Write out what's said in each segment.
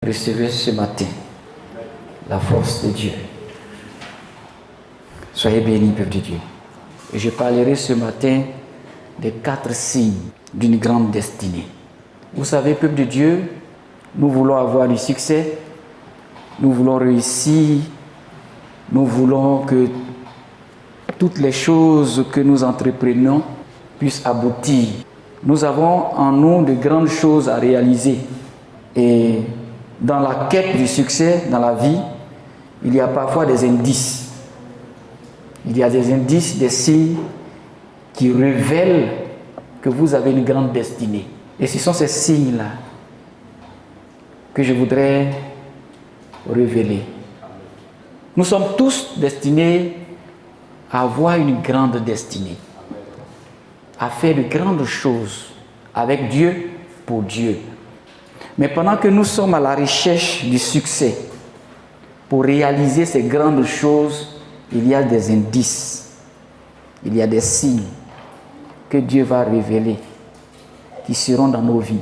Recevez ce matin la force de Dieu. Soyez bénis, peuple de Dieu. Et je parlerai ce matin des 4 signes d'une grande destinée. Vous savez, peuple de Dieu, nous voulons avoir du succès, nous voulons réussir, nous voulons que toutes les choses que nous entreprenons puissent aboutir. Nous avons en nous de grandes choses à réaliser. Et dans la quête du succès, dans la vie, il y a parfois des indices. Il y a des indices, des signes qui révèlent que vous avez une grande destinée. Et ce sont ces signes-là que je voudrais révéler. Nous sommes tous destinés à avoir une grande destinée, à faire de grandes choses avec Dieu, pour Dieu. Mais pendant que nous sommes à la recherche du succès, pour réaliser ces grandes choses, il y a des indices, il y a des signes que Dieu va révéler, qui seront dans nos vies.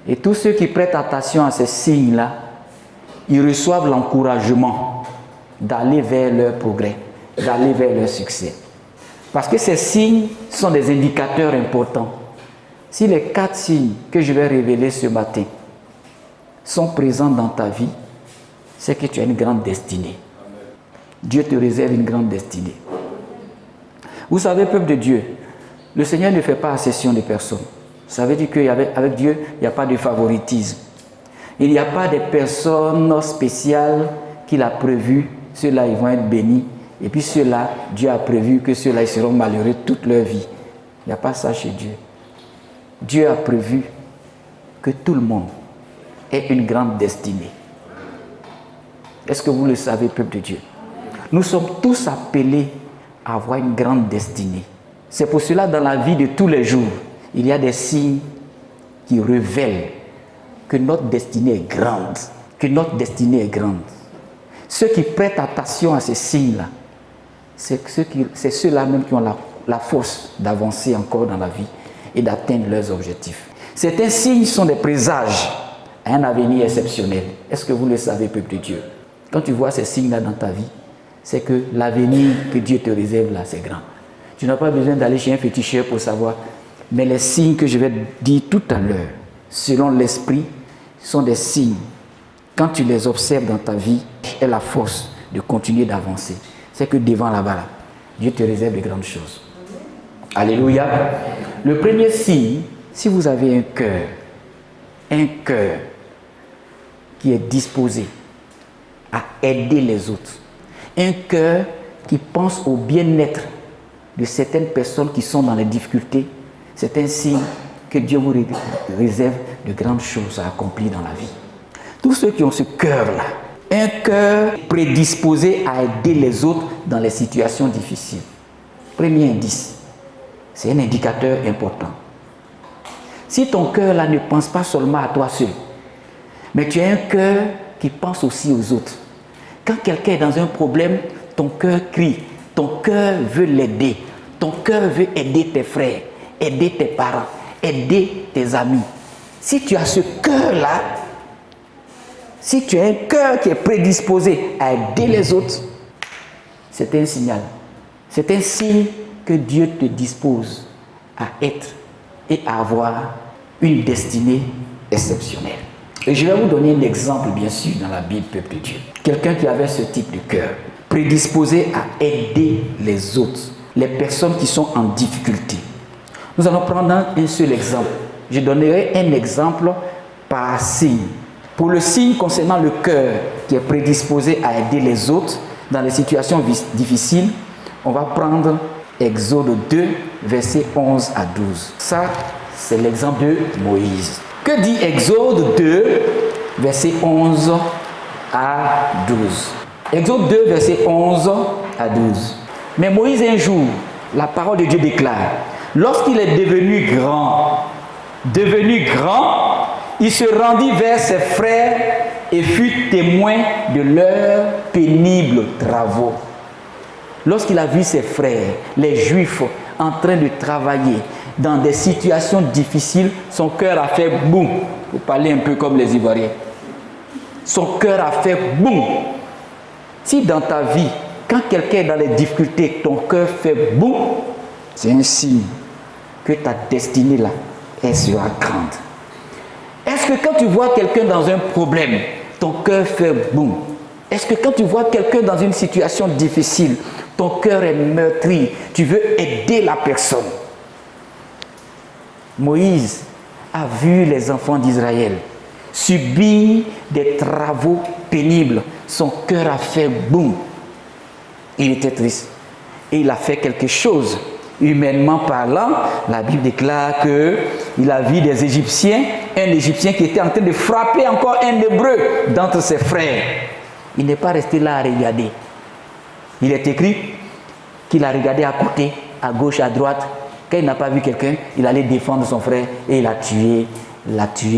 Et tous ceux qui prêtent attention à ces signes-là, ils reçoivent l'encouragement d'aller vers leur progrès, d'aller vers leur succès. Parce que ces signes sont des indicateurs importants. Si les 4 signes que je vais révéler ce matin sont présents dans ta vie, c'est que tu as une grande destinée. Dieu te réserve une grande destinée. Vous savez, peuple de Dieu, le Seigneur ne fait pas accession de personnes. Ça veut dire qu'avec Dieu, il n'y a pas de favoritisme. Il n'y a pas de personnes spéciales qu'il a prévues. Ceux-là, ils vont être bénis. Et puis ceux-là, Dieu a prévu que ceux-là, ils seront malheureux toute leur vie. Il n'y a pas ça chez Dieu. Dieu a prévu que tout le monde ait une grande destinée. Est-ce que vous le savez, peuple de Dieu? Nous sommes tous appelés à avoir une grande destinée. C'est pour cela, dans la vie de tous les jours, il y a des signes qui révèlent que notre destinée est grande. Que notre destinée est grande. Ceux qui prêtent attention à ces signes-là, c'est ceux-là même qui ont la force d'avancer encore dans la vie et d'atteindre leurs objectifs. Certains signes sont des présages à un avenir exceptionnel. Est-ce que vous le savez, peuple de Dieu? Quand tu vois ces signes-là dans ta vie, c'est que l'avenir que Dieu te réserve là, c'est grand. Tu n'as pas besoin d'aller chez un féticheur pour savoir. Mais les signes que je vais dire tout à l'heure, selon l'esprit, sont des signes. Quand tu les observes dans ta vie, et la force de continuer d'avancer. C'est que devant là-bas, là, Dieu te réserve de grandes choses. Alléluia. Le premier signe, si vous avez un cœur qui est disposé à aider les autres, un cœur qui pense au bien-être de certaines personnes qui sont dans les difficultés, c'est un signe que Dieu vous réserve de grandes choses à accomplir dans la vie. Tous ceux qui ont ce cœur-là, un cœur prédisposé à aider les autres dans les situations difficiles. Premier indice, c'est un indicateur important. Si ton cœur-là ne pense pas seulement à toi seul, mais tu as un cœur qui pense aussi aux autres. Quand quelqu'un est dans un problème, ton cœur crie, ton cœur veut l'aider, ton cœur veut aider tes frères, aider tes parents, aider tes amis. Si tu as ce cœur-là, si tu as un cœur qui est prédisposé à aider les autres, c'est un signal. C'est un signe que Dieu te dispose à être et à avoir une destinée exceptionnelle. Et je vais vous donner un exemple, bien sûr, dans la Bible, peuple de Dieu. Quelqu'un qui avait ce type de cœur, prédisposé à aider les autres, les personnes qui sont en difficulté. Nous allons prendre un seul exemple. Je donnerai un exemple par signe. Pour le signe concernant le cœur qui est prédisposé à aider les autres dans les situations difficiles, on va prendre Exode 2, versets 11 à 12. Ça, c'est l'exemple de Moïse. Que dit Exode 2, versets 11 à 12? Exode 2, versets 11 à 12. Mais Moïse, un jour, la parole de Dieu déclare, lorsqu'il est devenu grand, il se rendit vers ses frères et fut témoin de leurs pénibles travaux. Lorsqu'il a vu ses frères, les Juifs, en train de travailler dans des situations difficiles, son cœur a fait boum, pour parler un peu comme les Ivoiriens. son cœur a fait boum. Si dans ta vie, quand quelqu'un est dans les difficultés, ton cœur fait boum, c'est un signe que ta destinée là, elle sera grande. Est-ce que quand tu vois quelqu'un dans un problème, ton cœur fait boum? Est-ce que quand tu vois quelqu'un dans une situation difficile, ton cœur est meurtri, tu veux aider la personne? Moïse a vu les enfants d'Israël subir des travaux pénibles. Son cœur a fait boum. Il était triste. Et il a fait quelque chose. Humainement parlant, la Bible déclare qu'il a vu des Égyptiens, un Égyptien qui était en train de frapper encore un Hébreu d'entre ses frères. Il n'est pas resté là à regarder. Il est écrit qu'il a regardé à côté, à gauche, à droite. Quand il n'a pas vu quelqu'un, il allait défendre son frère et il a tué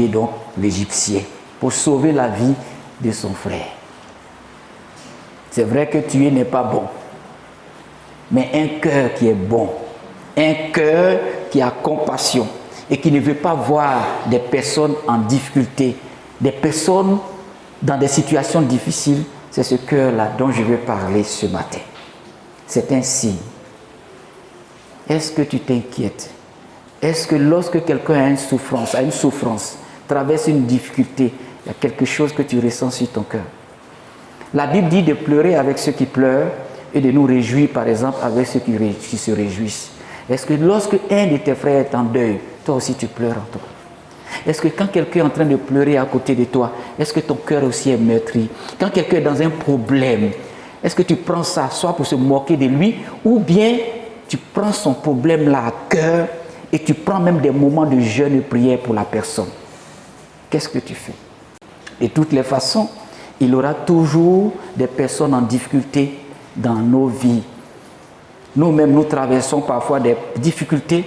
donc l'Égyptien pour sauver la vie de son frère. C'est vrai que tuer n'est pas bon, mais un cœur qui est bon, un cœur qui a compassion et qui ne veut pas voir des personnes en difficulté, des personnes dans des situations difficiles, c'est ce cœur-là dont je veux parler ce matin. C'est un signe. Est-ce que tu t'inquiètes? Est-ce que lorsque quelqu'un a une souffrance, traverse une difficulté, il y a quelque chose que tu ressens sur ton cœur? La Bible dit de pleurer avec ceux qui pleurent et de nous réjouir, par exemple, avec ceux qui se réjouissent. Est-ce que lorsque un de tes frères est en deuil, toi aussi tu pleures en toi? Est-ce que quand quelqu'un est en train de pleurer à côté de toi, est-ce que ton cœur aussi est meurtri? Quand quelqu'un est dans un problème, est-ce que tu prends ça soit pour se moquer de lui ou bien tu prends son problème là à cœur et tu prends même des moments de jeûne et prière pour la personne? Qu'est-ce que tu fais? De toutes les façons, il y aura toujours des personnes en difficulté dans nos vies. Nous-mêmes, nous traversons parfois des difficultés,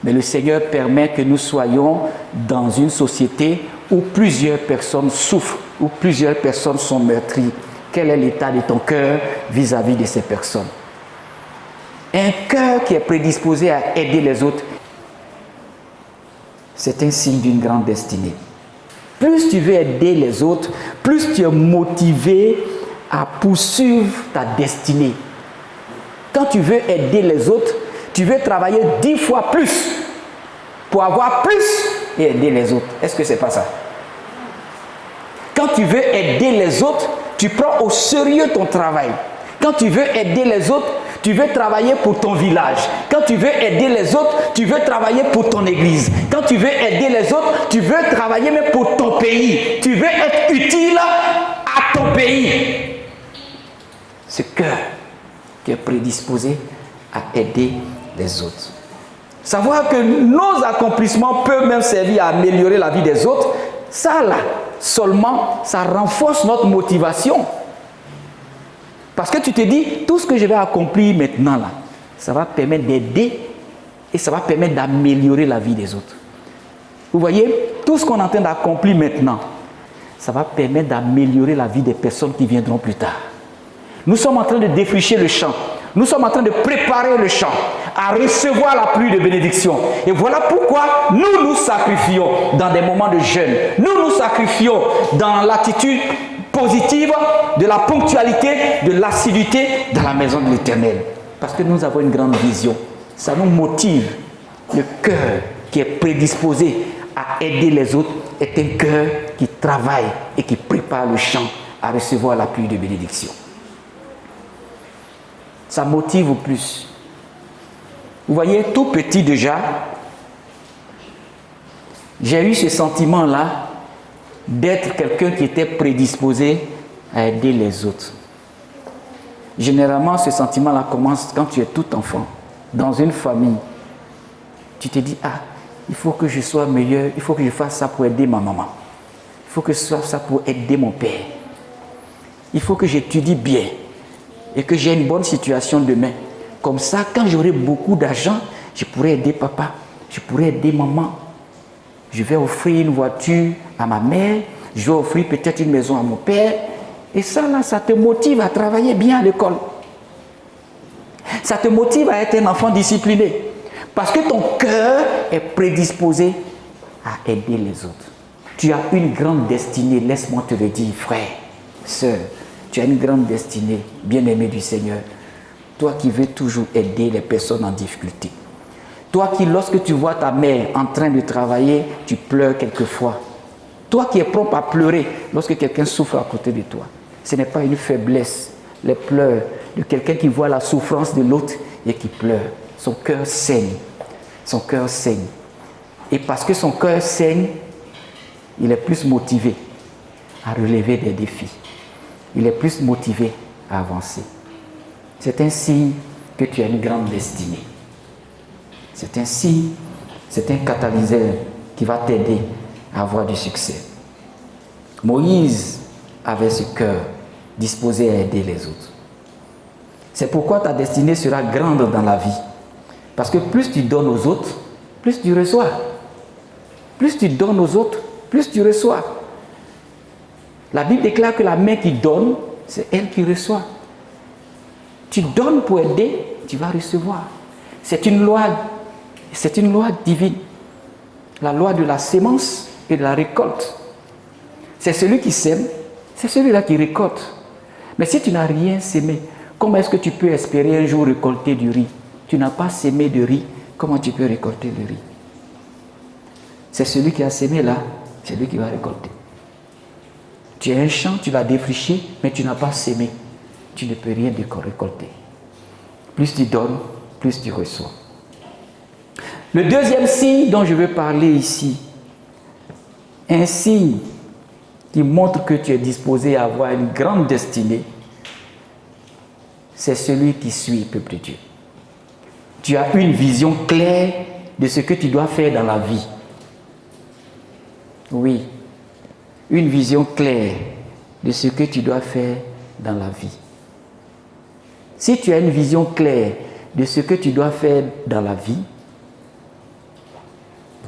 mais le Seigneur permet que nous soyons dans une société où plusieurs personnes souffrent, où plusieurs personnes sont meurtries. Quel est l'état de ton cœur vis-à-vis de ces personnes? Un cœur qui est prédisposé à aider les autres, c'est un signe d'une grande destinée. Plus tu veux aider les autres, plus tu es motivé à poursuivre ta destinée. Quand tu veux aider les autres, tu veux travailler 10 fois plus pour avoir plus et aider les autres. Est-ce que c'est pas ça? Quand tu veux aider les autres, tu prends au sérieux ton travail. Quand tu veux aider les autres, tu veux travailler pour ton village. Quand tu veux aider les autres, tu veux travailler pour ton église. Quand tu veux aider les autres, tu veux travailler même pour ton pays. Tu veux être utile à ton pays. Ce cœur qui est prédisposé à aider les autres. Savoir que nos accomplissements peuvent même servir à améliorer la vie des autres, ça là, seulement, ça renforce notre motivation. Parce que tu te dis, tout ce que je vais accomplir maintenant là, ça va permettre d'aider et ça va permettre d'améliorer la vie des autres. Vous voyez, tout ce qu'on est en train d'accomplir maintenant, ça va permettre d'améliorer la vie des personnes qui viendront plus tard. Nous sommes en train de défricher le champ. Nous sommes en train de préparer le champ à recevoir la pluie de bénédiction. Et voilà pourquoi nous nous sacrifions dans des moments de jeûne. Nous nous sacrifions dans l'attitude positive, de la ponctualité, de l'assiduité dans la maison de l'Éternel. Parce que nous avons une grande vision. Ça nous motive. Le cœur qui est prédisposé à aider les autres est un cœur qui travaille et qui prépare le champ à recevoir la pluie de bénédiction. Ça motive au plus. Vous voyez, tout petit déjà, j'ai eu ce sentiment-là d'être quelqu'un qui était prédisposé à aider les autres. Généralement, ce sentiment-là commence quand tu es tout enfant, dans une famille. Tu te dis, ah, il faut que je sois meilleur, il faut que je fasse ça pour aider ma maman. Il faut que je fasse ça pour aider mon père. Il faut que j'étudie bien et que j'ai une bonne situation demain. Comme ça, quand j'aurai beaucoup d'argent, je pourrai aider papa, je pourrai aider maman. Je vais offrir une voiture à ma mère, je vais offrir peut-être une maison à mon père. Et ça, là, ça te motive à travailler bien à l'école. Ça te motive à être un enfant discipliné. Parce que ton cœur est prédisposé à aider les autres. Tu as une grande destinée, laisse-moi te le dire, frère, sœur. Tu as une grande destinée, bien-aimé du Seigneur. Toi qui veux toujours aider les personnes en difficulté. Toi qui, lorsque tu vois ta mère en train de travailler, tu pleures quelquefois. Toi qui es propre à pleurer lorsque quelqu'un souffre à côté de toi. Ce n'est pas une faiblesse, les pleurs de quelqu'un qui voit la souffrance de l'autre et qui pleure. Son cœur saigne. Son cœur saigne. Et parce que son cœur saigne, il est plus motivé à relever des défis. Il est plus motivé à avancer. C'est un signe que tu as une grande destinée. C'est un signe, c'est un catalyseur qui va t'aider à avoir du succès. Moïse avait ce cœur disposé à aider les autres. C'est pourquoi ta destinée sera grande dans la vie. Parce que plus tu donnes aux autres, plus tu reçois. Plus tu donnes aux autres, plus tu reçois. La Bible déclare que la main qui donne, c'est elle qui reçoit. Tu donnes pour aider, tu vas recevoir. C'est une loi divine. La loi de la sémence et de la récolte. C'est celui qui sème, c'est celui-là qui récolte. Mais si tu n'as rien sémé, comment est-ce que tu peux espérer un jour récolter du riz? Tu n'as pas sémé de riz, comment tu peux récolter du riz? C'est celui qui a sémé là, c'est lui qui va récolter. Tu as un champ, tu l'as défriché, mais tu n'as pas sémé. Tu ne peux rien récolter. Plus tu donnes, plus tu reçois. Le deuxième signe dont je veux parler ici, un signe qui montre que tu es disposé à avoir une grande destinée, c'est celui qui suit le peuple de Dieu. Tu as une vision claire de ce que tu dois faire dans la vie. Oui, une vision claire de ce que tu dois faire dans la vie. Si tu as une vision claire de ce que tu dois faire dans la vie,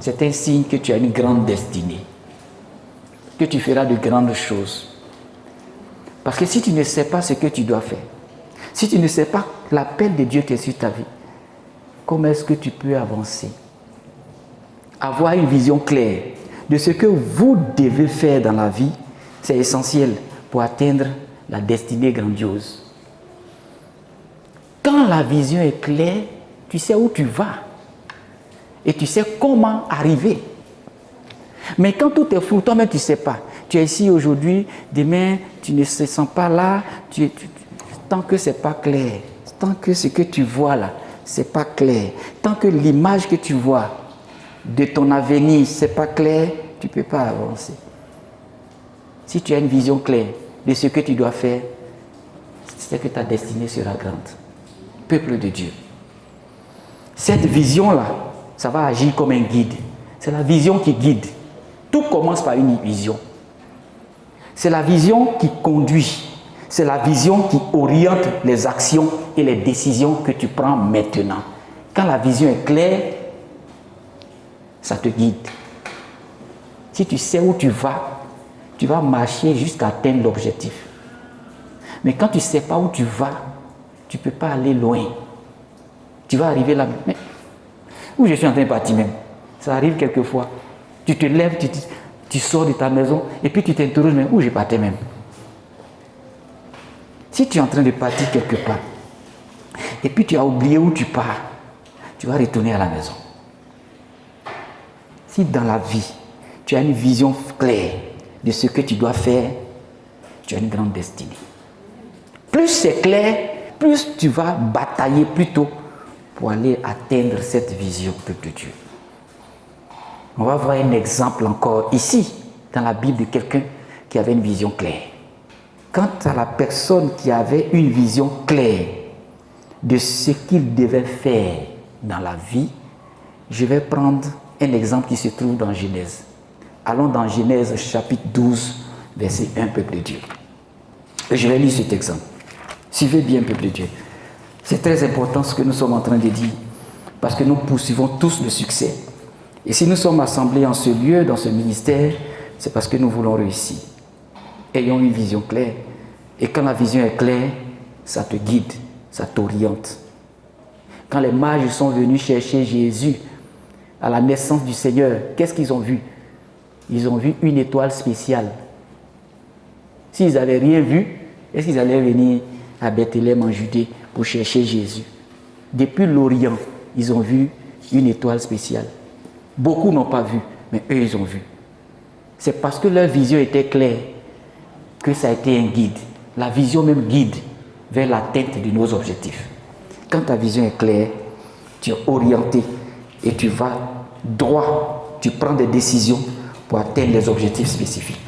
c'est un signe que tu as une grande destinée, que tu feras de grandes choses. Parce que si tu ne sais pas ce que tu dois faire, si tu ne sais pas l'appel de Dieu qui est sur ta vie, comment est-ce que tu peux avancer? Avoir une vision claire de ce que vous devez faire dans la vie, c'est essentiel pour atteindre la destinée grandiose. Quand la vision est claire, tu sais où tu vas et tu sais comment arriver. Mais quand tout est flou, toi-même tu ne sais pas. Tu es ici aujourd'hui, demain tu ne te sens pas là, tant que ce n'est pas clair, tant que ce que tu vois là, ce n'est pas clair, tant que l'image que tu vois de ton avenir, ce n'est pas clair, tu ne peux pas avancer. Si tu as une vision claire de ce que tu dois faire, c'est que ta destinée sera grande. Peuple de Dieu. Cette vision-là, ça va agir comme un guide. C'est la vision qui guide. Tout commence par une vision. C'est la vision qui conduit. C'est la vision qui oriente les actions et les décisions que tu prends maintenant. Quand la vision est claire, ça te guide. Si tu sais où tu vas marcher jusqu'à atteindre l'objectif. Mais quand tu ne sais pas où tu vas, tu ne peux pas aller loin. Tu vas arriver là. Mais où je suis en train de partir même? Ça arrive quelquefois. Tu te lèves, tu sors de ta maison et puis tu t'interroges, mais où je partais même? Si tu es en train de partir quelque part et puis tu as oublié où tu pars, tu vas retourner à la maison. Si dans la vie, tu as une vision claire de ce que tu dois faire, tu as une grande destinée. Plus c'est clair, plus tu vas batailler plutôt pour aller atteindre cette vision, peuple de Dieu. On va voir un exemple encore ici, dans la Bible, de quelqu'un qui avait une vision claire. Quant à la personne qui avait une vision claire de ce qu'il devait faire dans la vie, je vais prendre un exemple qui se trouve dans Genèse. Allons dans Genèse chapitre 12, verset 1, peuple de Dieu. Et je vais lire cet exemple. Suivez bien, peuple de Dieu. C'est très important ce que nous sommes en train de dire, parce que nous poursuivons tous le succès. Et si nous sommes assemblés en ce lieu, dans ce ministère, c'est parce que nous voulons réussir. Ayons une vision claire. Et quand la vision est claire, ça te guide, ça t'oriente. Quand les mages sont venus chercher Jésus à la naissance du Seigneur, qu'est-ce qu'ils ont vu? ils ont vu une étoile spéciale. S'ils n'avaient rien vu, est-ce qu'ils allaient venir à Bethléem en Judée pour chercher Jésus? Depuis l'Orient, ils ont vu une étoile spéciale. Beaucoup n'ont pas vu, mais eux, ils ont vu. C'est parce que leur vision était claire que ça a été un guide. La vision même guide vers l'atteinte de nos objectifs. Quand ta vision est claire, tu es orienté et tu vas droit, tu prends des décisions pour atteindre des objectifs spécifiques.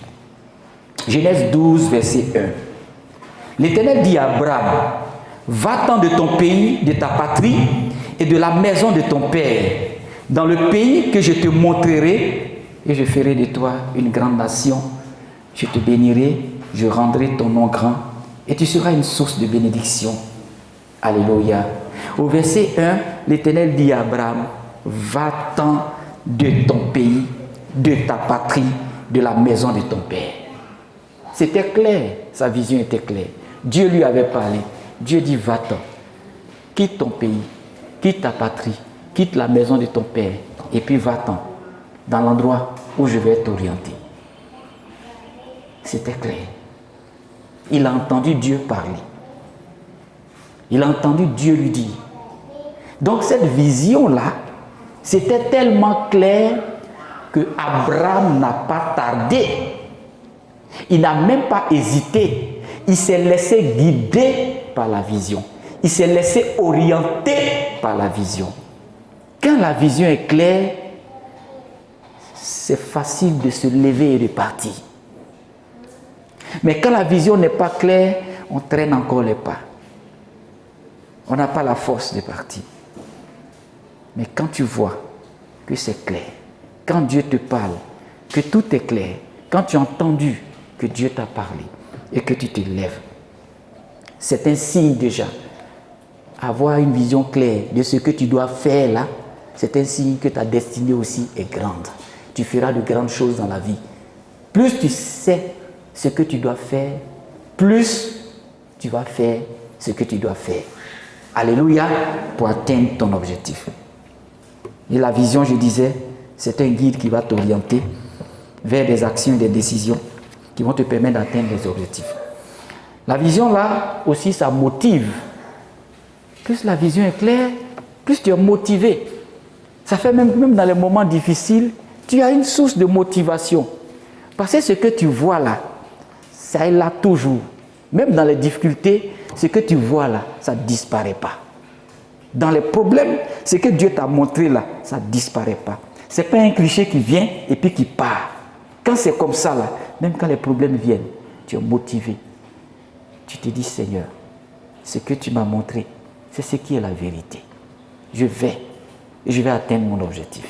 Genèse 12, verset 1. L'Éternel dit à Abraham, va-t'en de ton pays, de ta patrie et de la maison de ton père, dans le pays que je te montrerai, et je ferai de toi une grande nation. Je te bénirai, je rendrai ton nom grand, et tu seras une source de bénédiction. Alléluia. Au verset 1, l'Éternel dit à Abraham, va-t'en de ton pays, de ta patrie, de la maison de ton père. C'était clair, sa vision était claire. Dieu lui avait parlé. Dieu dit, va-t'en, quitte ton pays, quitte ta patrie, quitte la maison de ton père, et puis va-t'en dans l'endroit où je vais t'orienter. C'était clair. Il a entendu Dieu parler. Il a entendu Dieu lui dire. Donc cette vision-là, c'était tellement clair que Abraham n'a pas tardé. Il n'a même pas hésité. Il s'est laissé guider par la vision. Il s'est laissé orienter par la vision. Quand la vision est claire, c'est facile de se lever et de partir. Mais quand la vision n'est pas claire, on traîne encore les pas. On n'a pas la force de partir. Mais quand tu vois que c'est clair, quand Dieu te parle, que tout est clair, quand tu as entendu que Dieu t'a parlé et que tu te lèves, c'est un signe déjà. Avoir une vision claire de ce que tu dois faire là, c'est un signe que ta destinée aussi est grande. Tu feras de grandes choses dans la vie. Plus tu sais ce que tu dois faire, plus tu vas faire ce que tu dois faire. Alléluia, pour atteindre ton objectif. Et la vision, je disais, c'est un guide qui va t'orienter vers des actions et des décisions qui vont te permettre d'atteindre les objectifs. La vision, là, aussi, ça motive. Plus la vision est claire, plus tu es motivé. Ça fait même dans les moments difficiles, tu as une source de motivation. Parce que ce que tu vois là, ça est là toujours. Même dans les difficultés, ce que tu vois là, ça ne disparaît pas. Dans les problèmes, ce que Dieu t'a montré là, ça ne disparaît pas. Ce n'est pas un cliché qui vient et puis qui part. Quand c'est comme ça là, même quand les problèmes viennent, tu es motivé. Tu te dis, Seigneur, ce que tu m'as montré, c'est ce qui est la vérité. Je vais atteindre mon objectif.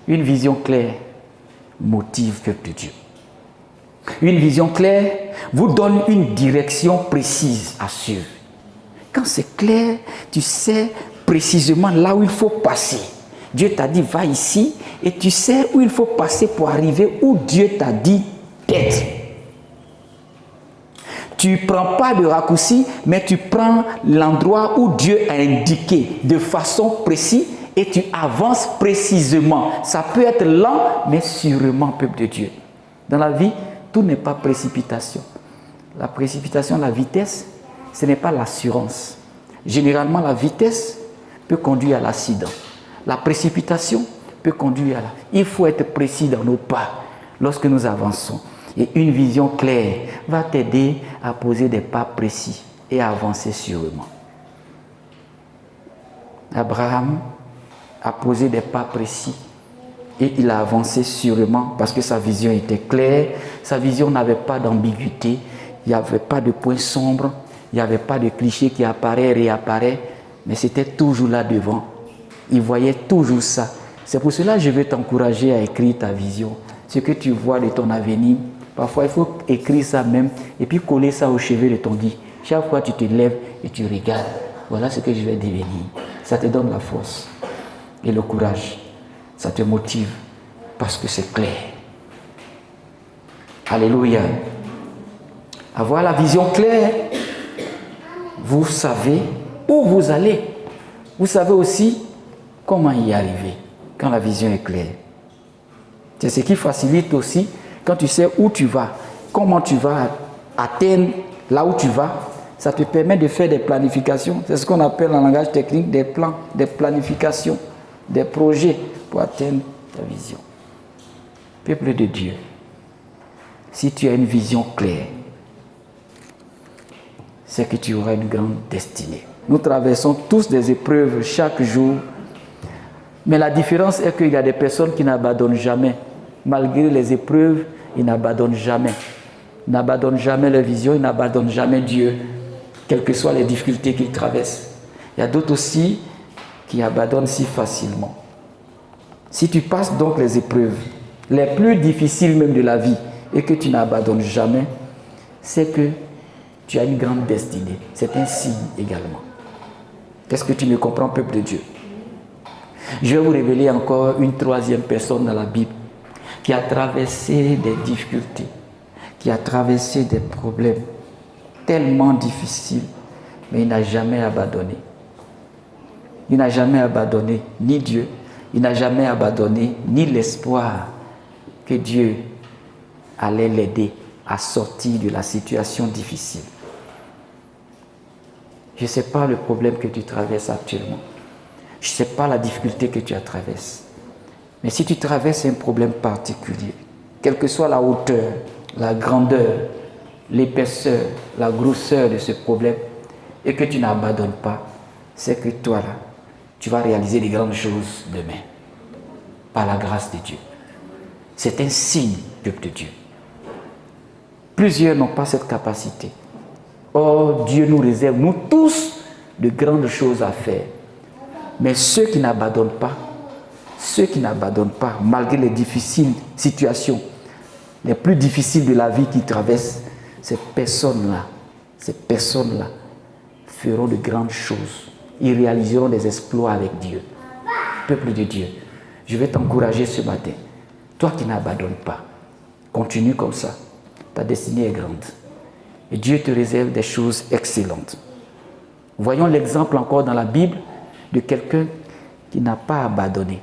Une vision claire motive le peuple de Dieu. Une vision claire vous donne une direction précise à suivre. Quand c'est clair, tu sais précisément là où il faut passer. Dieu t'a dit, va ici, et tu sais où il faut passer pour arriver où Dieu t'a dit d'être. Tu ne prends pas de raccourci, mais tu prends l'endroit où Dieu a indiqué de façon précise et tu avances précisément. Ça peut être lent, mais sûrement, peuple de Dieu. Dans la vie, tout n'est pas précipitation. La précipitation, la vitesse, ce n'est pas l'assurance. Généralement, la vitesse peut conduire à l'accident. La précipitation peut conduire à la... Il faut être précis dans nos pas lorsque nous avançons. Et une vision claire va t'aider à poser des pas précis et à avancer sûrement. Abraham a posé des pas précis et il a avancé sûrement parce que sa vision était claire. Sa vision n'avait pas d'ambiguïté, il n'y avait pas de point sombre, il n'y avait pas de cliché qui apparaît et réapparaît, mais c'était toujours là devant. Il voyait toujours ça. C'est pour cela que je veux t'encourager à écrire ta vision. Ce que tu vois de ton avenir, parfois il faut écrire ça même et puis coller ça au chevet de ton lit. Chaque fois tu te lèves et tu regardes. Voilà ce que je vais devenir. Ça te donne la force et le courage. Ça te motive parce que c'est clair. Alléluia. Avoir la vision claire, vous savez où vous allez. Vous savez aussi comment y arriver quand la vision est claire. C'est ce qui facilite aussi quand tu sais où tu vas, comment tu vas atteindre là où tu vas. Ça te permet de faire des planifications. C'est ce qu'on appelle en langage technique des plans, des planifications, des projets pour atteindre ta vision. Peuple de Dieu, si tu as une vision claire, c'est que tu auras une grande destinée. Nous traversons tous des épreuves chaque jour, mais la différence est qu'il y a des personnes qui n'abandonnent jamais. Malgré les épreuves, ils n'abandonnent jamais. Ils n'abandonnent jamais leur vision, ils n'abandonnent jamais Dieu, quelles que soient les difficultés qu'ils traversent. Il y a d'autres aussi qui abandonnent si facilement. Si tu passes donc les épreuves, les plus difficiles même de la vie, et que tu n'abandonnes jamais, c'est que tu as une grande destinée. C'est un signe également. Est-ce que tu me comprends, peuple de Dieu? Je vais vous révéler encore une troisième personne dans la Bible qui a traversé des difficultés, qui a traversé des problèmes tellement difficiles, mais il n'a jamais abandonné. Il n'a jamais abandonné ni Dieu, il n'a jamais abandonné ni l'espoir que Dieu allait l'aider à sortir de la situation difficile. Je ne sais pas le problème que tu traverses actuellement. Je ne sais pas la difficulté que tu traverses. Mais si tu traverses un problème particulier, quelle que soit la hauteur, la grandeur, l'épaisseur, la grosseur de ce problème, et que tu n'abandonnes pas, c'est que toi là, tu vas réaliser des grandes choses demain, par la grâce de Dieu. C'est un signe, peuple de Dieu. Plusieurs n'ont pas cette capacité. Or, Dieu nous réserve, nous tous, de grandes choses à faire. Mais ceux qui n'abandonnent pas, malgré les difficiles situations, les plus difficiles de la vie qu'ils traversent, ces personnes-là feront de grandes choses. Ils réaliseront des exploits avec Dieu. Peuple de Dieu, je vais t'encourager ce matin. Toi qui n'abandonnes pas, continue comme ça. Ta destinée est grande. Et Dieu te réserve des choses excellentes. Voyons l'exemple encore dans la Bible de quelqu'un qui n'a pas abandonné.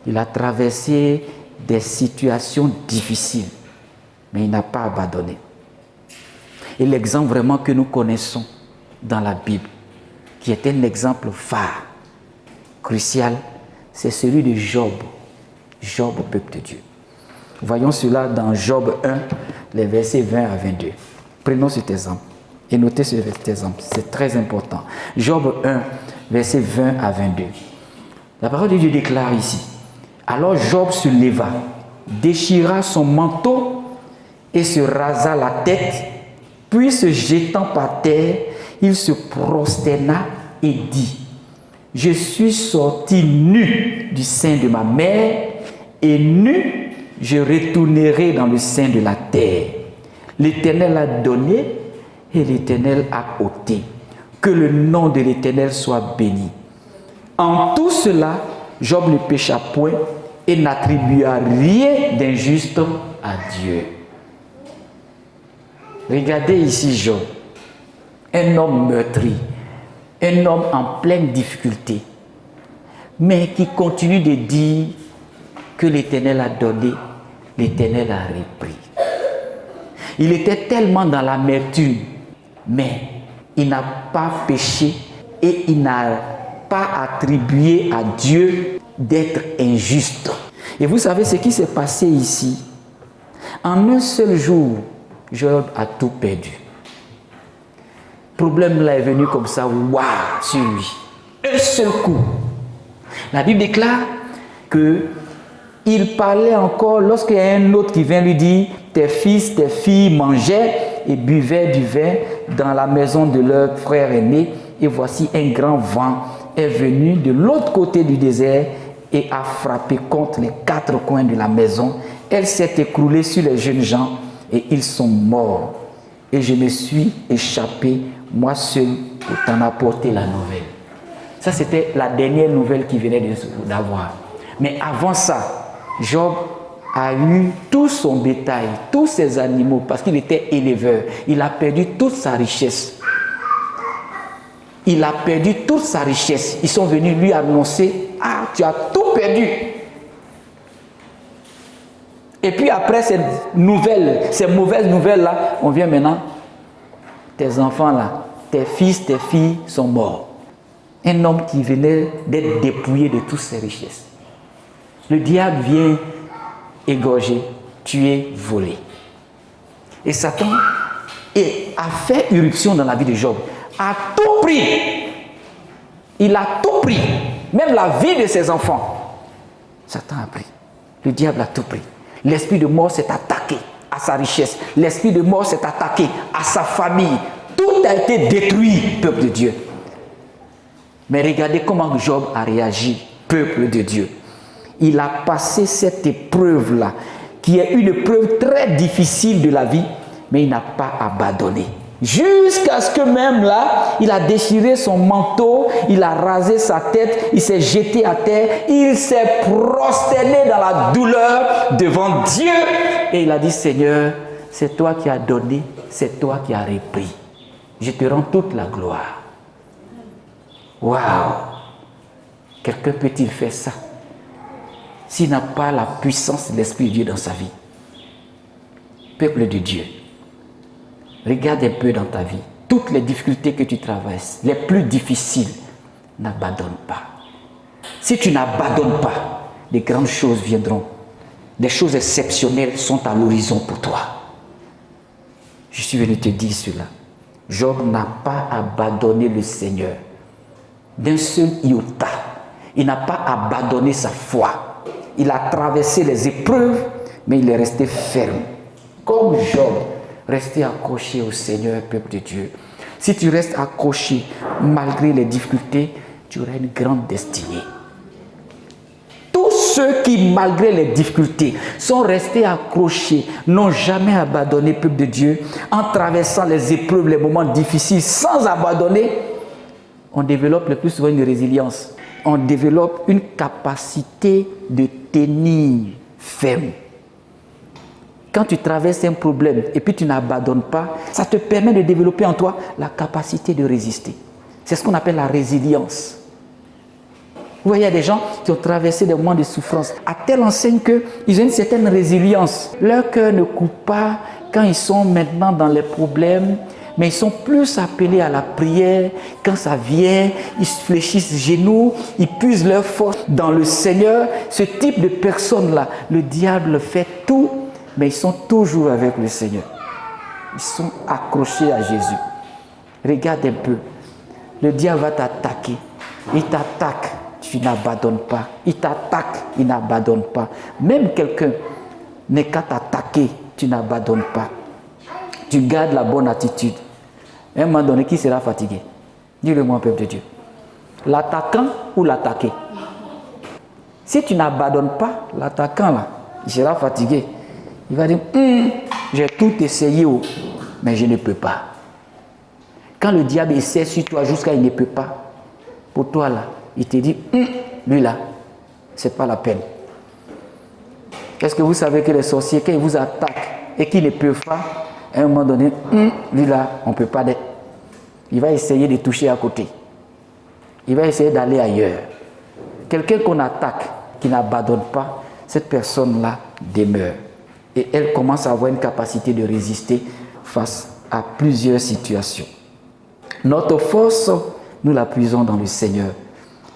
Il a traversé des situations difficiles, mais il n'a pas abandonné. Et l'exemple vraiment que nous connaissons dans la Bible, qui est un exemple phare, crucial, c'est celui de Job. Job, peuple de Dieu. Voyons cela dans Job 1, les versets 20 à 22. Prenons cet exemple et notez cet exemple, c'est très important. Job 1, versets 20 à 22. La parole de Dieu déclare ici: alors Job se leva, déchira son manteau et se rasa la tête, puis se jetant par terre, il se prosterna et dit: je suis sorti nu du sein de ma mère, et nu je retournerai dans le sein de la terre. L'Éternel a donné et l'Éternel a ôté. Que le nom de l'Éternel soit béni. En tout cela, Job ne pécha point et n'attribua rien d'injuste à Dieu. Regardez ici Job, un homme meurtri, un homme en pleine difficulté, mais qui continue de dire que l'Éternel a donné, l'Éternel a repris. Il était tellement dans l'amertume, mais il n'a pas péché et il n'a pas attribué à Dieu d'être injuste. Et vous savez ce qui s'est passé ici? En un seul jour, Job a tout perdu. Le problème là est venu comme ça, waouh, sur lui. Un seul coup. La Bible déclare que il parlait encore lorsqu'il y a un autre qui vient lui dire: tes fils, tes filles mangeaient et buvaient du vin dans la maison de leur frère aîné. Et voici un grand vent est venu de l'autre côté du désert et a frappé contre les quatre coins de la maison. Elle s'est écroulée sur les jeunes gens et ils sont morts. Et je me suis échappé, moi seul, pour t'en apporter la nouvelle. Ça, c'était la dernière nouvelle qu'il venait d'avoir. Mais avant ça, Job a eu tout son bétail, tous ses animaux, parce qu'il était éleveur. Il a perdu toute sa richesse. Il a perdu toute sa richesse. Ils sont venus lui annoncer: ah, tu as tout perdu. Et puis après ces mauvaises nouvelles-là, on vient maintenant, tes enfants-là, tes fils, tes filles sont morts. Un homme qui venait d'être dépouillé de toutes ses richesses. Le diable vient égorger, tuer, voler. Et Satan a fait irruption dans la vie de Job. À tout prix. Il a tout pris. Même la vie de ses enfants. Satan a pris. Le diable a tout pris. L'esprit de mort s'est attaqué à sa richesse. L'esprit de mort s'est attaqué à sa famille. Tout a été détruit, peuple de Dieu. Mais regardez comment Job a réagi, peuple de Dieu. Il a passé cette épreuve-là, qui est une épreuve très difficile de la vie, mais il n'a pas abandonné. Jusqu'à ce que même là, il a déchiré son manteau, il a rasé sa tête, il s'est jeté à terre, il s'est prosterné dans la douleur devant Dieu. Et il a dit, Seigneur, c'est toi qui as donné, c'est toi qui as repris. Je te rends toute la gloire. Waouh! Quelqu'un peut-il faire ça s'il n'a pas la puissance de l'Esprit de Dieu dans sa vie? Peuple de Dieu, regarde un peu dans ta vie. Toutes les difficultés que tu traverses, les plus difficiles, n'abandonne pas. Si tu n'abandonnes pas, des grandes choses viendront. Des choses exceptionnelles sont à l'horizon pour toi. Je suis venu te dire cela. Job n'a pas abandonné le Seigneur d'un seul iota. Il n'a pas abandonné sa foi. Il a traversé les épreuves, mais il est resté ferme. Comme Job, restez accroché au Seigneur, peuple de Dieu. Si tu restes accroché malgré les difficultés, tu auras une grande destinée. Tous ceux qui, malgré les difficultés, sont restés accrochés, n'ont jamais abandonné, peuple de Dieu, en traversant les épreuves, les moments difficiles, sans abandonner, on développe le plus souvent une résilience. On développe une capacité de tenir ferme. Quand tu traverses un problème et puis tu n'abandonnes pas, ça te permet de développer en toi la capacité de résister. C'est ce qu'on appelle la résilience. Vous voyez, il y a des gens qui ont traversé des moments de souffrance à telle enseigne qu'ils ont une certaine résilience. Leur cœur ne coupe pas quand ils sont maintenant dans les problèmes, mais ils sont plus appelés à la prière. Quand ça vient, ils se fléchissent genoux, ils puisent leur force dans le Seigneur. Ce type de personnes-là, le diable fait tout, mais ils sont toujours avec le Seigneur. Ils sont accrochés à Jésus. Regarde un peu. Le diable va t'attaquer. Il t'attaque, tu n'abandonnes pas. Il t'attaque, il n'abandonne pas. Même quelqu'un n'est qu'à t'attaquer, tu n'abandonnes pas. Tu gardes la bonne attitude. À un moment donné, qui sera fatigué? Dis-le-moi, peuple de Dieu. L'attaquant ou l'attaqué? Si tu n'abandonnes pas, l'attaquant là, il sera fatigué. Il va dire, j'ai tout essayé, mais je ne peux pas. Quand le diable essaie sur toi jusqu'à il ne peut pas, pour toi là, il te dit, lui là, c'est pas la peine. Est-ce que vous savez que les sorciers, quand ils vous attaquent et qu'ils ne peuvent pas, à un moment donné, lui là, on ne peut pas d'être. Il va essayer de toucher à côté. Il va essayer d'aller ailleurs. Quelqu'un qu'on attaque, qui n'abandonne pas, cette personne-là demeure. Et elle commence à avoir une capacité de résister face à plusieurs situations. Notre force, nous la puisons dans le Seigneur.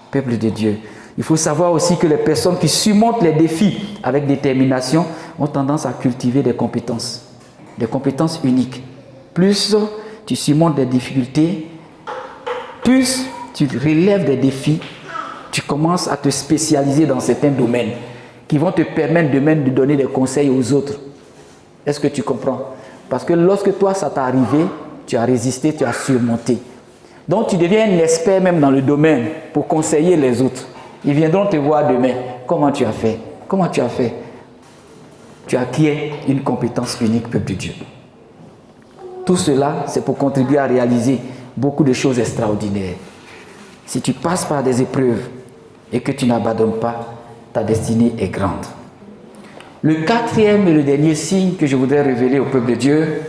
Peuple de Dieu. Il faut savoir aussi que les personnes qui surmontent les défis avec détermination ont tendance à cultiver des compétences uniques. Plus tu surmontes des difficultés, plus tu relèves des défis, tu commences à te spécialiser dans certains domaines qui vont te permettre demain de donner des conseils aux autres. Est-ce que tu comprends? Parce que lorsque toi, ça t'est arrivé, tu as résisté, tu as surmonté. Donc tu deviens un expert même dans le domaine pour conseiller les autres. Ils viendront te voir demain. Comment tu as fait? Comment tu as fait? Tu acquiers une compétence unique, peuple de Dieu. Tout cela, c'est pour contribuer à réaliser beaucoup de choses extraordinaires. Si tu passes par des épreuves et que tu n'abandonnes pas, ta destinée est grande. Le quatrième et le dernier signe que je voudrais révéler au peuple de Dieu,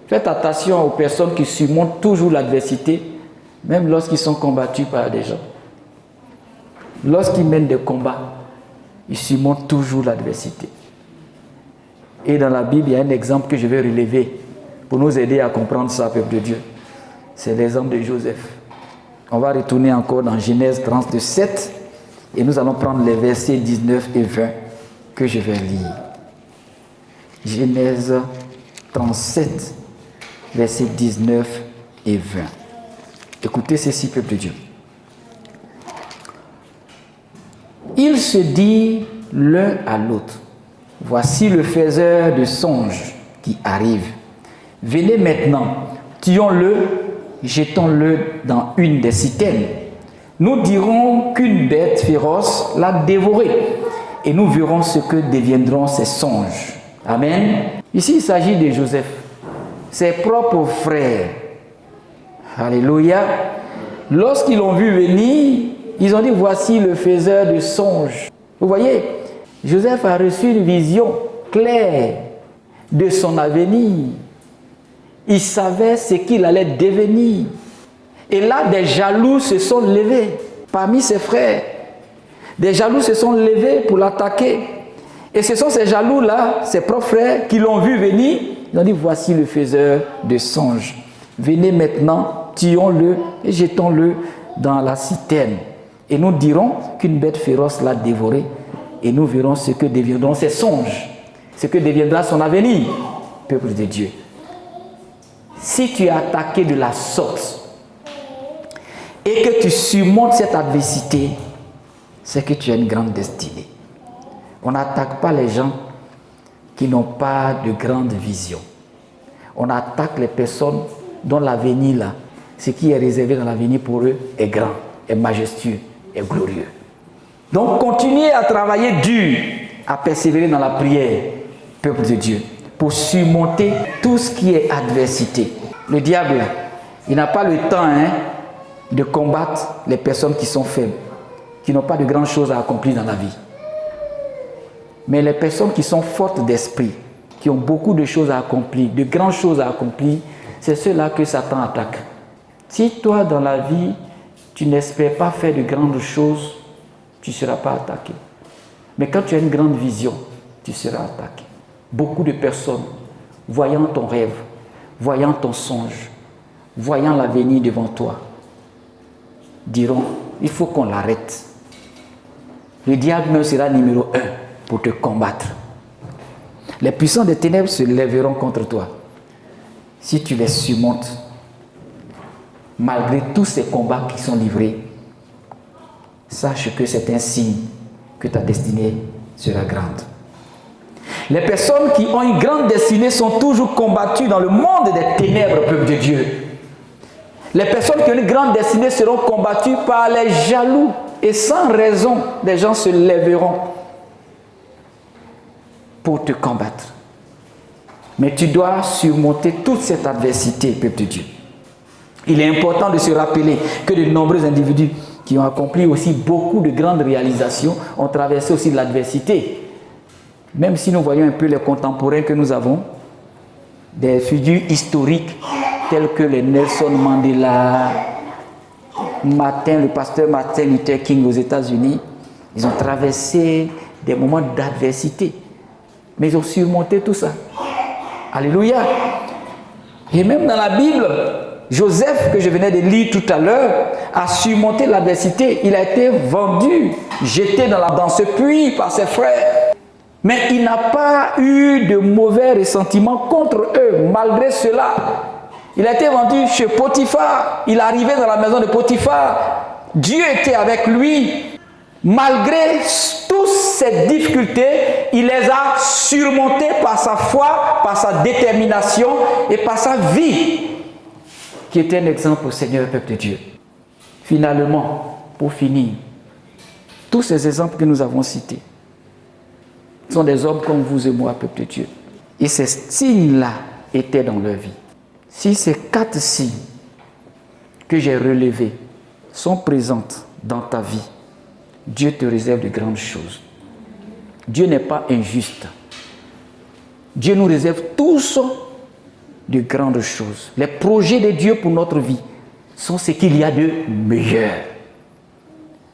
faites attention aux personnes qui surmontent toujours l'adversité, même lorsqu'ils sont combattus par des gens. Lorsqu'ils mènent des combats, ils surmontent toujours l'adversité. Et dans la Bible, il y a un exemple que je vais relever pour nous aider à comprendre ça, peuple de Dieu. C'est l'exemple de Joseph. On va retourner encore dans Genèse 37 et nous allons prendre les versets 19 et 20 que je vais lire. Genèse 37, versets 19 et 20. Écoutez ceci, peuple de Dieu. Ils se dirent l'un à l'autre, voici le faiseur de songes qui arrive. Venez maintenant, tuons-le, jetons-le dans une des citernes. Nous dirons qu'une bête féroce l'a dévoré et nous verrons ce que deviendront ses songes. Amen. Ici, il s'agit de Joseph, ses propres frères. Alléluia. Lorsqu'ils l'ont vu venir, ils ont dit, voici le faiseur de songes. Vous voyez, Joseph a reçu une vision claire de son avenir. Il savait ce qu'il allait devenir. Et là, des jaloux se sont levés parmi ses frères. Des jaloux se sont levés pour l'attaquer. Et ce sont ces jaloux-là, ses propres frères, qui l'ont vu venir. Ils ont dit, voici le faiseur de songes. Venez maintenant, tuons-le et jetons-le dans la citerne. Et nous dirons qu'une bête féroce l'a dévoré. Et nous verrons ce que deviendront ses songes. Ce que deviendra son avenir, peuple de Dieu. Si tu es attaqué de la sorte et que tu surmontes cette adversité, c'est que tu as une grande destinée. On n'attaque pas les gens qui n'ont pas de grande vision. On attaque les personnes dont l'avenir là, ce qui est réservé dans l'avenir pour eux est grand, est majestueux, est glorieux. Donc continuez à travailler dur, à persévérer dans la prière, peuple de Dieu, pour surmonter tout ce qui est adversité. Le diable, il n'a pas le temps de combattre les personnes qui sont faibles, qui n'ont pas de grandes choses à accomplir dans la vie. Mais les personnes qui sont fortes d'esprit, qui ont beaucoup de choses à accomplir, de grandes choses à accomplir, c'est ceux-là que Satan attaque. Si toi, dans la vie, tu n'espères pas faire de grandes choses, tu ne seras pas attaqué. Mais quand tu as une grande vision, tu seras attaqué. Beaucoup de personnes, voyant ton rêve, voyant ton songe, voyant l'avenir devant toi, diront, il faut qu'on l'arrête. Le diable même sera numéro 1 pour te combattre. Les puissants des ténèbres se lèveront contre toi. Si tu les surmontes, malgré tous ces combats qui sont livrés, sache que c'est un signe que ta destinée sera grande. Les personnes qui ont une grande destinée sont toujours combattues dans le monde des ténèbres, peuple de Dieu. Les personnes qui ont une grande destinée seront combattues par les jaloux. Et sans raison, des gens se lèveront pour te combattre. Mais tu dois surmonter toute cette adversité, peuple de Dieu. Il est important de se rappeler que de nombreux individus qui ont accompli aussi beaucoup de grandes réalisations ont traversé aussi de l'adversité. Même si nous voyons un peu les contemporains que nous avons, des figures historiques telles que les Nelson Mandela, le pasteur Martin Luther King aux États-Unis, ils ont traversé des moments d'adversité. Mais ils ont surmonté tout ça. Alléluia. Et même dans la Bible, Joseph, que je venais de lire tout à l'heure, a surmonté l'adversité. Il a été vendu, jeté dans ce puits par ses frères. Mais il n'a pas eu de mauvais ressentiments contre eux, malgré cela. Il a été vendu chez Potiphar. Il est arrivé dans la maison de Potiphar. Dieu était avec lui. Malgré toutes ces difficultés, il les a surmontées par sa foi, par sa détermination et par sa vie, qui était un exemple au Seigneur, peuple de Dieu. Finalement, pour finir, tous ces exemples que nous avons cités sont des hommes comme vous et moi, peuple de Dieu. Et ces signes-là étaient dans leur vie. Si ces 4 signes que j'ai relevés sont présents dans ta vie, Dieu te réserve de grandes choses. Dieu n'est pas injuste. Dieu nous réserve tous de grandes choses. Les projets de Dieu pour notre vie sont ce qu'il y a de meilleur.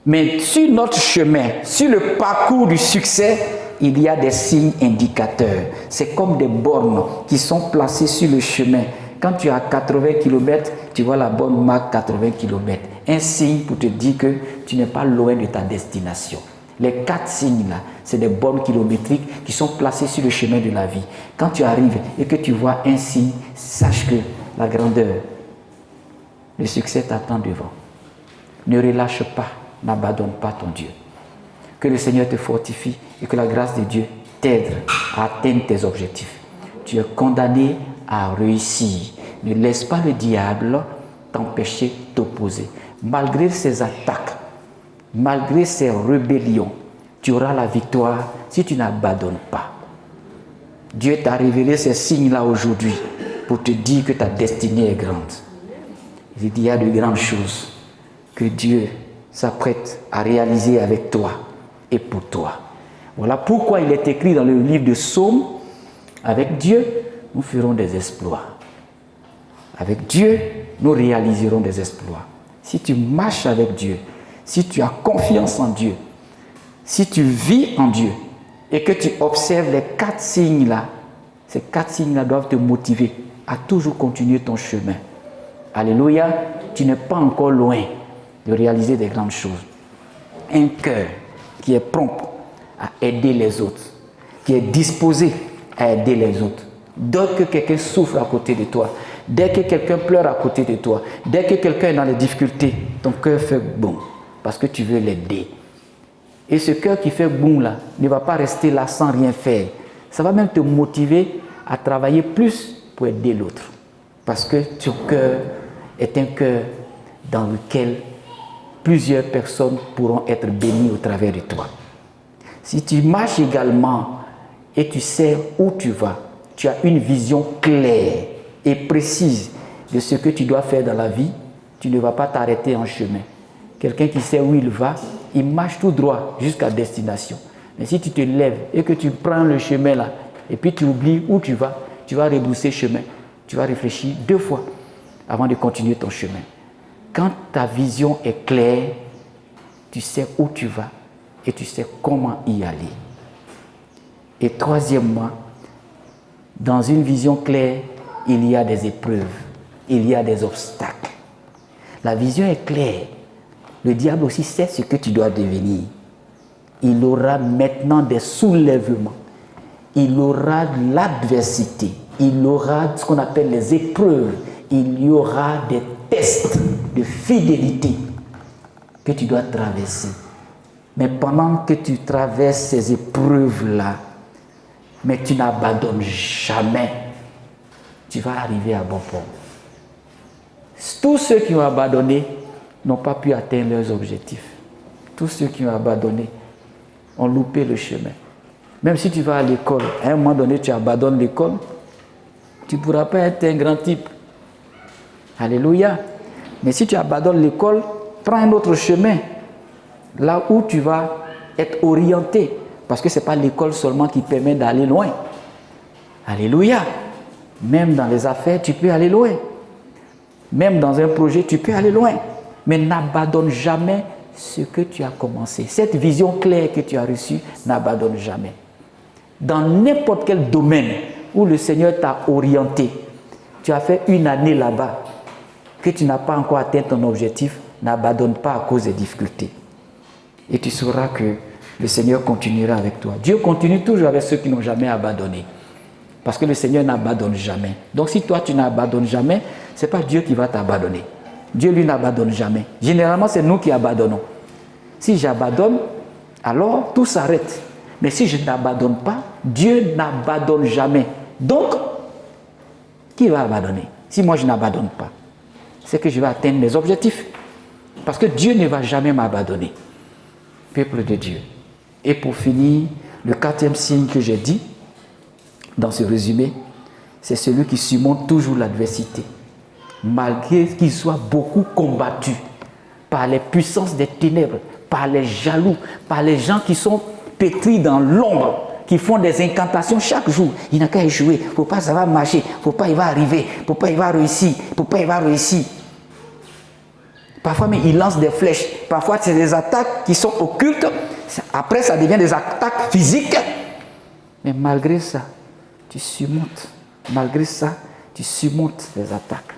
Mais sur notre chemin, sur le parcours du succès, il y a des signes indicateurs. C'est comme des bornes qui sont placées sur le chemin. Quand tu as 80 km, tu vois la borne marque 80 km. Un signe pour te dire que tu n'es pas loin de ta destination. Les 4 signes là, c'est des bornes kilométriques qui sont placées sur le chemin de la vie. Quand tu arrives et que tu vois un signe, sache que la grandeur, le succès t'attend devant. Ne relâche pas, n'abandonne pas ton Dieu. Que le Seigneur te fortifie et que la grâce de Dieu t'aide à atteindre tes objectifs. Tu es condamné à réussir. Ne laisse pas le diable t'empêcher de t'opposer. Malgré ses attaques, malgré ses rébellions, tu auras la victoire si tu n'abandonnes pas. Dieu t'a révélé ces signes-là aujourd'hui pour te dire que ta destinée est grande. Il y a de grandes choses que Dieu s'apprête à réaliser avec toi et pour toi. Voilà pourquoi il est écrit dans le livre de Psaumes, avec Dieu, nous ferons des exploits. Avec Dieu, nous réaliserons des exploits. Si tu marches avec Dieu, si tu as confiance en Dieu, si tu vis en Dieu et que tu observes les 4 signes-là, ces 4 signes-là doivent te motiver à toujours continuer ton chemin. Alléluia, tu n'es pas encore loin de réaliser des grandes choses. Un cœur qui est prompt à aider les autres, qui est disposé à aider les autres. Dès que quelqu'un souffre à côté de toi, dès que quelqu'un pleure à côté de toi, dès que quelqu'un est dans les difficultés, ton cœur fait boum, parce que tu veux l'aider. Et ce cœur qui fait boum là, ne va pas rester là sans rien faire. Ça va même te motiver à travailler plus pour aider l'autre. Parce que ton cœur est un cœur dans lequel plusieurs personnes pourront être bénies au travers de toi. Si tu marches également et tu sais où tu vas, tu as une vision claire et précise de ce que tu dois faire dans la vie, tu ne vas pas t'arrêter en chemin. Quelqu'un qui sait où il va, il marche tout droit jusqu'à destination. Mais si tu te lèves et que tu prends le chemin là, et puis tu oublies où tu vas rebrousser chemin. Tu vas réfléchir 2 fois avant de continuer ton chemin. Quand ta vision est claire, tu sais où tu vas et tu sais comment y aller. Et troisièmement, dans une vision claire, il y a des épreuves, il y a des obstacles. La vision est claire. Le diable aussi sait ce que tu dois devenir. Il aura maintenant des soulèvements. Il aura de l'adversité. Il aura ce qu'on appelle les épreuves. Il y aura des tests de fidélité que tu dois traverser. Mais pendant que tu traverses ces épreuves-là, mais tu n'abandonnes jamais, tu vas arriver à bon port. Tous ceux qui ont abandonné n'ont pas pu atteindre leurs objectifs. Tous ceux qui ont abandonné ont loupé le chemin. Même si tu vas à l'école, à un moment donné, tu abandonnes l'école, tu ne pourras pas être un grand type. Alléluia. Mais si tu abandonnes l'école, prends un autre chemin, là où tu vas être orienté. Parce que ce n'est pas l'école seulement qui permet d'aller loin. Alléluia. Même dans les affaires, tu peux aller loin. Même dans un projet, tu peux aller loin. Mais n'abandonne jamais ce que tu as commencé. Cette vision claire que tu as reçue, n'abandonne jamais. Dans n'importe quel domaine où le Seigneur t'a orienté, tu as fait une année là-bas, que tu n'as pas encore atteint ton objectif, n'abandonne pas à cause des difficultés. Et tu sauras que le Seigneur continuera avec toi. Dieu continue toujours avec ceux qui n'ont jamais abandonné. Parce que le Seigneur n'abandonne jamais. Donc si toi tu n'abandonnes jamais, ce n'est pas Dieu qui va t'abandonner. Dieu lui n'abandonne jamais. Généralement c'est nous qui abandonnons. Si j'abandonne, alors tout s'arrête. Mais si je n'abandonne pas, Dieu n'abandonne jamais. Donc, qui va abandonner? Si moi je n'abandonne pas, c'est que je vais atteindre mes objectifs. Parce que Dieu ne va jamais m'abandonner. Peuple de Dieu. Et pour finir, le 4e signe que j'ai dit, dans ce résumé, c'est celui qui surmonte toujours l'adversité, malgré qu'il soit beaucoup combattu par les puissances des ténèbres, par les jaloux, par les gens qui sont pétris dans l'ombre, qui font des incantations chaque jour. Il n'a qu'à échouer, il ne faut pas ça va marcher, il ne faut pas il va arriver, il ne faut pas il va réussir, il ne faut pas il va réussir. Parfois mais il lance des flèches, parfois c'est des attaques qui sont occultes, après ça devient des attaques physiques. Mais malgré ça, tu surmontes. Malgré ça, tu surmontes les attaques.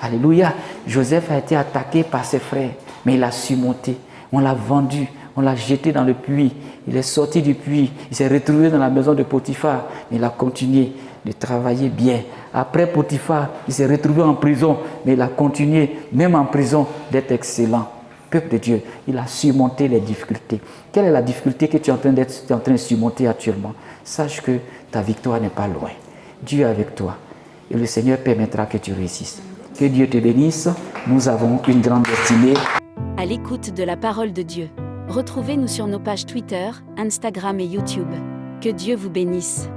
Alléluia. Joseph a été attaqué par ses frères, mais il a surmonté. On l'a vendu, on l'a jeté dans le puits. Il est sorti du puits, il s'est retrouvé dans la maison de Potiphar, mais il a continué de travailler bien. Après Potiphar, il s'est retrouvé en prison, mais il a continué, même en prison, d'être excellent. Peuple de Dieu, il a surmonté les difficultés. Quelle est la difficulté que tu es en train de surmonter actuellement? Sache que ta victoire n'est pas loin. Dieu est avec toi et le Seigneur permettra que tu réussisses. Que Dieu te bénisse. Nous avons une grande destinée. À l'écoute de la parole de Dieu. Retrouvez-nous sur nos pages Twitter, Instagram et YouTube. Que Dieu vous bénisse.